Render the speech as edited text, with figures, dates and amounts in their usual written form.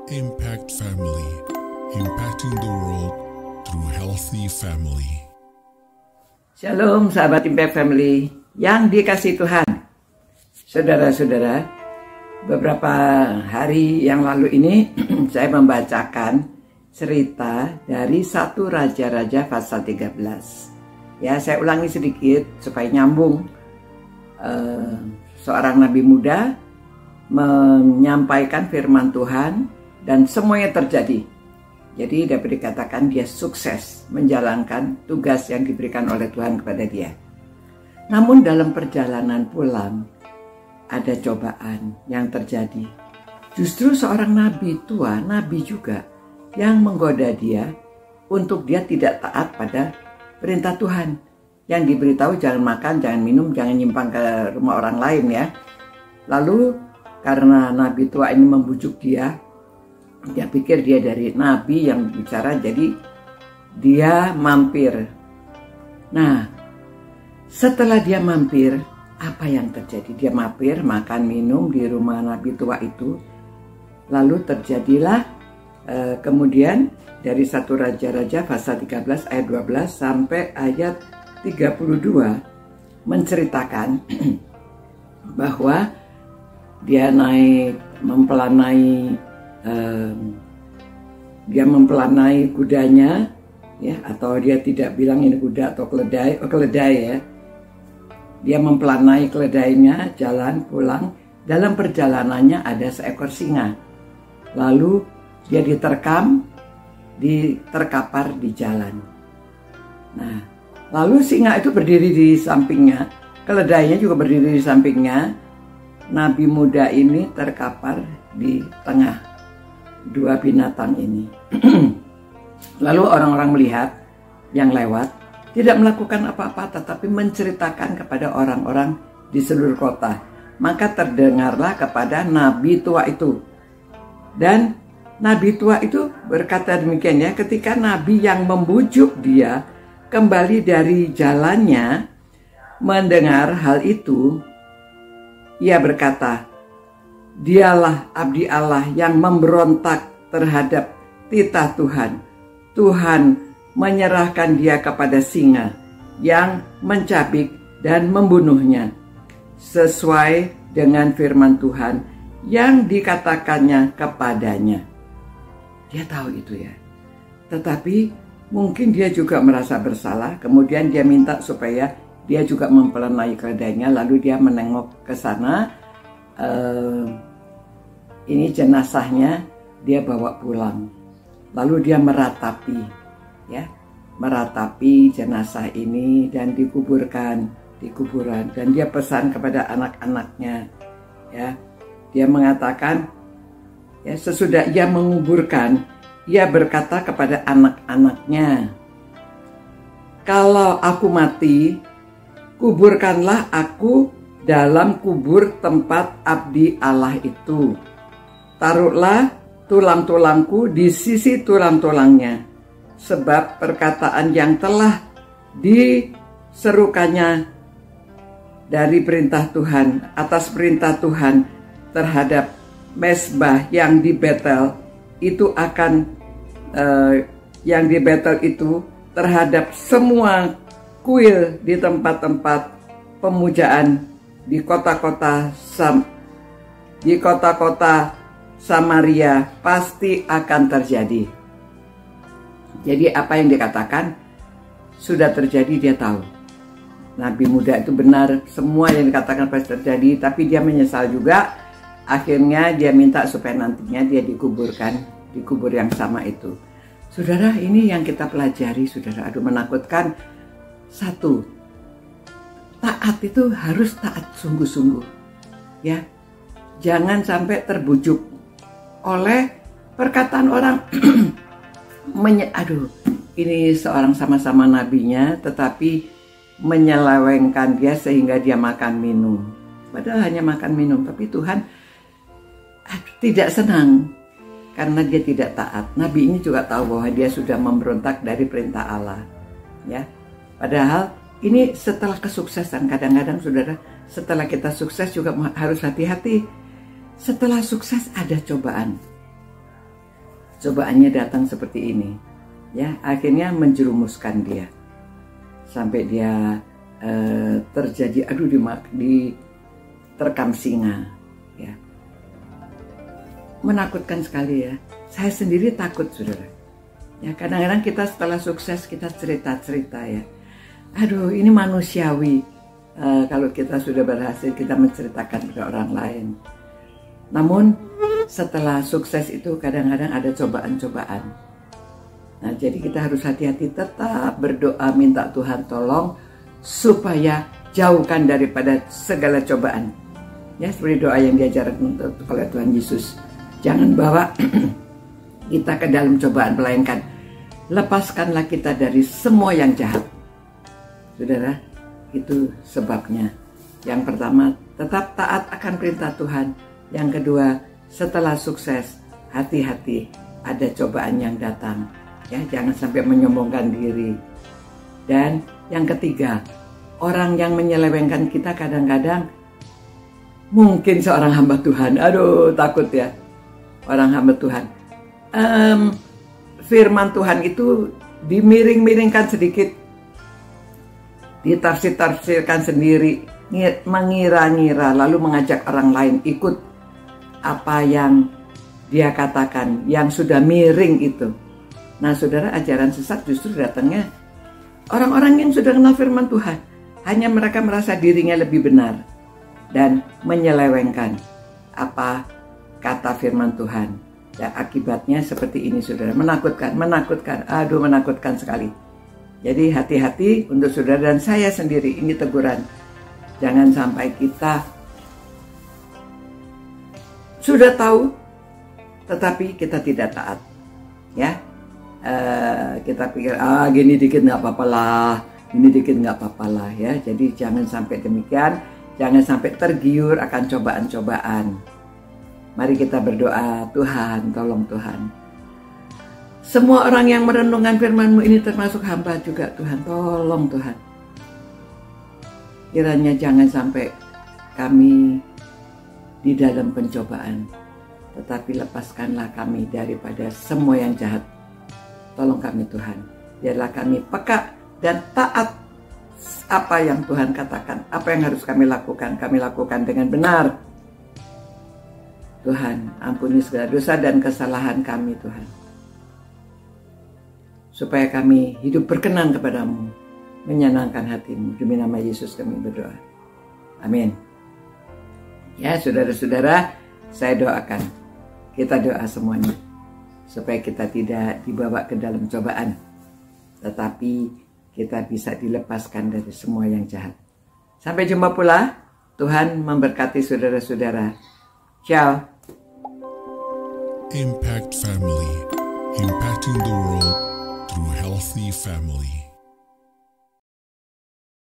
Impact Family, impacting the world through healthy family. Shalom sahabat Impact Family yang dikasihi Tuhan. Saudara-saudara, beberapa hari yang lalu ini saya membacakan cerita dari 1 Raja-Raja pasal 13. Ya, saya ulangi sedikit supaya nyambung. Seorang nabi muda menyampaikan firman Tuhan dan semuanya terjadi. Jadi dapat dikatakan dia sukses menjalankan tugas yang diberikan oleh Tuhan kepada dia. Namun dalam perjalanan pulang ada cobaan yang terjadi. Justru seorang nabi tua, nabi juga, yang menggoda dia untuk dia tidak taat pada perintah Tuhan. Yang diberitahu jangan makan, jangan minum, jangan nyimpang ke rumah orang lain ya. Lalu karena nabi tua ini membujuk dia pikir dia dari nabi yang bicara, jadi dia mampir. Nah, setelah dia mampir, apa yang terjadi? Dia mampir, makan, minum di rumah nabi tua itu. Lalu terjadilah kemudian dari 1 Raja-Raja pasal 13 ayat 12 sampai ayat 32 menceritakan bahwa dia naik mempelai kudanya ya, atau dia tidak bilang ini kuda atau keledai ya. Dia mempelai keledainya jalan pulang. Dalam perjalanannya ada seekor singa. Lalu dia terkapar di jalan. Nah, lalu singa itu berdiri di sampingnya, keledainya juga berdiri di sampingnya. Nabi muda ini terkapar di tengah dua binatang ini. Lalu orang-orang melihat yang lewat tidak melakukan apa-apa, tetapi menceritakan kepada orang-orang di seluruh kota. Maka terdengarlah kepada nabi tua itu. Dan nabi tua itu berkata demikian ya, ketika nabi yang membujuk dia kembali dari jalannya mendengar hal itu, ia berkata, dialah abdi Allah yang memberontak terhadap titah Tuhan. Tuhan menyerahkan dia kepada singa yang mencabik dan membunuhnya, sesuai dengan firman Tuhan yang dikatakannya kepadanya. Dia tahu itu ya. Tetapi mungkin dia juga merasa bersalah. Kemudian dia minta supaya dia juga mempelai keledainya. Lalu dia menengok ke sana. Ini jenazahnya dia bawa pulang. Lalu dia meratapi jenazah ini dan dikuburkan di kuburan. Dan dia pesan kepada anak-anaknya ya. Dia mengatakan ya, sesudah ia menguburkan, ia berkata kepada anak-anaknya, kalau aku mati, kuburkanlah aku dalam kubur tempat abdi Allah itu. Taruhlah tulang-tulangku di sisi tulang-tulangnya, sebab perkataan yang telah diserukannya dari perintah Tuhan, atas perintah Tuhan terhadap mezbah yang di Betel itu akan yang di Betel itu terhadap semua kuil di tempat-tempat pemujaan di kota-kota Samaria pasti akan terjadi. Jadi apa yang dikatakan sudah terjadi, dia tahu. Nabi muda itu benar, semua yang dikatakan pasti terjadi, tapi dia menyesal juga. Akhirnya dia minta supaya nantinya dia dikuburkan di kubur yang sama itu. Saudara, ini yang kita pelajari, saudara. Aduh, menakutkan. Satu, taat itu harus taat sungguh-sungguh. Ya, jangan sampai terbujuk oleh perkataan orang. Ini seorang sama-sama nabinya, tetapi menyelewengkan dia sehingga dia makan minum. Padahal hanya makan minum, tapi Tuhan tidak senang karena dia tidak taat. Nabi ini juga tahu bahwa dia sudah memberontak dari perintah Allah. Ya, padahal ini setelah kesuksesan. Kadang-kadang saudara, setelah kita sukses juga harus hati-hati. Setelah sukses ada cobaan. cobaannya datang seperti ini, ya akhirnya menjerumuskan dia sampai dia terjadi terkam singa, ya. Menakutkan sekali ya. Saya sendiri takut, saudara. Ya kadang-kadang kita setelah sukses kita cerita-cerita ya. Aduh, ini manusiawi. Kalau kita sudah berhasil kita menceritakan kepada orang lain. Namun setelah sukses itu kadang-kadang ada cobaan-cobaan. Nah, jadi kita harus hati-hati, tetap berdoa minta Tuhan tolong supaya jauhkan daripada segala cobaan. Ya, seperti doa yang diajarkan oleh Tuhan Yesus. Jangan bawa kita ke dalam cobaan, melainkan lepaskanlah kita dari semua yang jahat. Saudara, itu sebabnya. Yang pertama, tetap taat akan perintah Tuhan. Yang kedua, setelah sukses, hati-hati, ada cobaan yang datang. Ya, jangan sampai menyombongkan diri. Dan yang ketiga, orang yang menyelewengkan kita kadang-kadang mungkin seorang hamba Tuhan. Aduh, takut ya. Orang hamba Tuhan. Firman Tuhan itu dimiring-miringkan sedikit, ditafsir-tafsirkan sendiri, mengira-ngira, lalu mengajak orang lain ikut apa yang dia katakan, yang sudah miring itu. Nah, saudara, ajaran sesat justru datangnya orang-orang yang sudah kenal firman Tuhan. Hanya mereka merasa dirinya lebih benar dan menyelewengkan apa kata firman Tuhan. Dan akibatnya seperti ini, saudara. Menakutkan. Aduh, menakutkan sekali. Jadi hati-hati untuk saudara dan saya sendiri. Ini teguran. Jangan sampai kita sudah tahu, tetapi kita tidak taat. Ya, kita pikir, gini dikit nggak apa-apa lah. Ini dikit nggak apa-apa lah ya. Jadi jangan sampai demikian. Jangan sampai tergiur akan cobaan-cobaan. Mari kita berdoa, Tuhan, tolong Tuhan. Semua orang yang merenungkan firman-Mu ini termasuk hamba juga, Tuhan. Tolong Tuhan. Kiranya jangan sampai kami di dalam pencobaan. Tetapi lepaskanlah kami daripada semua yang jahat. Tolong kami Tuhan. Biarlah kami peka dan taat apa yang Tuhan katakan. Apa yang harus kami lakukan dengan benar. Tuhan, ampuni segala dosa dan kesalahan kami, Tuhan. Supaya kami hidup berkenan kepadamu, menyenangkan hatimu. Demi nama Yesus kami berdoa. Amin. Ya, saudara-saudara, saya doakan. Kita doa semuanya. Supaya kita tidak dibawa ke dalam cobaan. Tetapi kita bisa dilepaskan dari semua yang jahat. Sampai jumpa pula. Tuhan memberkati saudara-saudara. Ciao. Impact Family, impacting the world through healthy family.